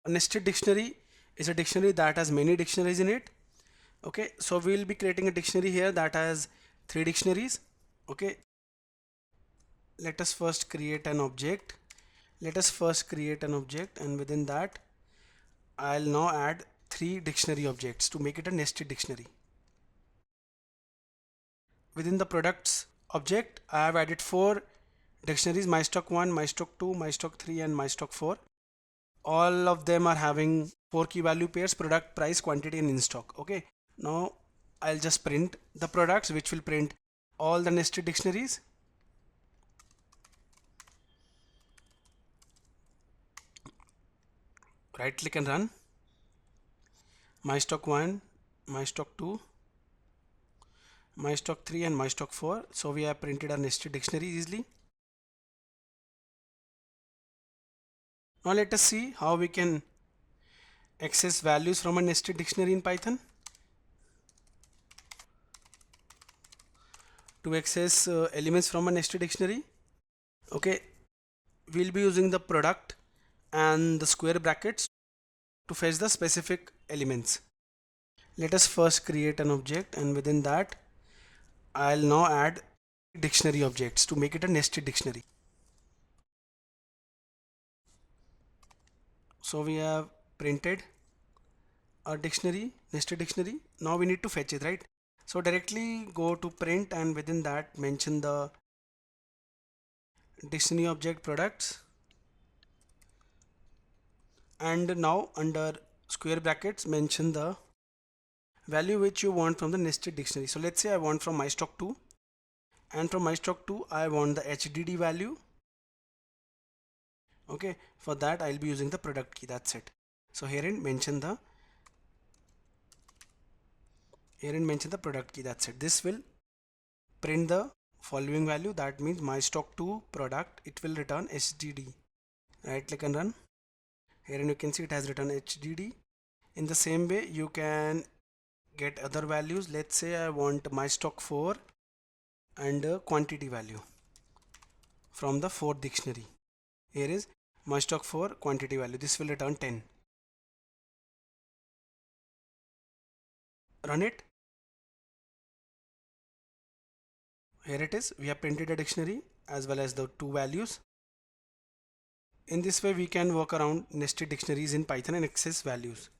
A nested dictionary is a dictionary that has many dictionaries in it. Okay, so we'll be creating a dictionary here that has 3 dictionaries. Okay, let us first create an object. And within that I'll now add 3 dictionary objects to make it a nested dictionary. Within the products object I have added 4 dictionaries: my stock 1, my stock 2, my stock 3 and my stock 4. All of them are having 4 key value pairs: product, price, quantity and in stock. Okay, now I'll just print the products, which will print all the nested dictionaries. Right click and run. My stock 1, my stock 2, my stock 3 and my stock 4. So we have printed our nested dictionary easily. Now let us see how we can access values from a nested dictionary in Python. To access elements from a nested dictionary, okay, we'll be using the product and the square brackets to fetch the specific elements. Let us first create an object, and within that I'll now add dictionary objects to make it a nested dictionary. So we have printed a dictionary, nested dictionary. Now we need to fetch it, right? So directly go to print and within that mention the dictionary object products, and now under square brackets mention the value which you want from the nested dictionary. So let's say I want from my stock 2, and from my stock 2 I want the HDD value. Okay, for that I'll be using the product key. That's it. So herein mention the product key. That's it. This will print the following value. That means my stock 2 product, it will return HDD. Right click and run. Herein you can see it has written HDD. In the same way you can get other values. Let's say I want my stock 4 and a quantity value from the 4th dictionary. Here is my stock 4 quantity value. This will return 10. Run it. Here it is. We have printed a dictionary as well as the 2 values. In this way we can work around nested dictionaries in Python and access values.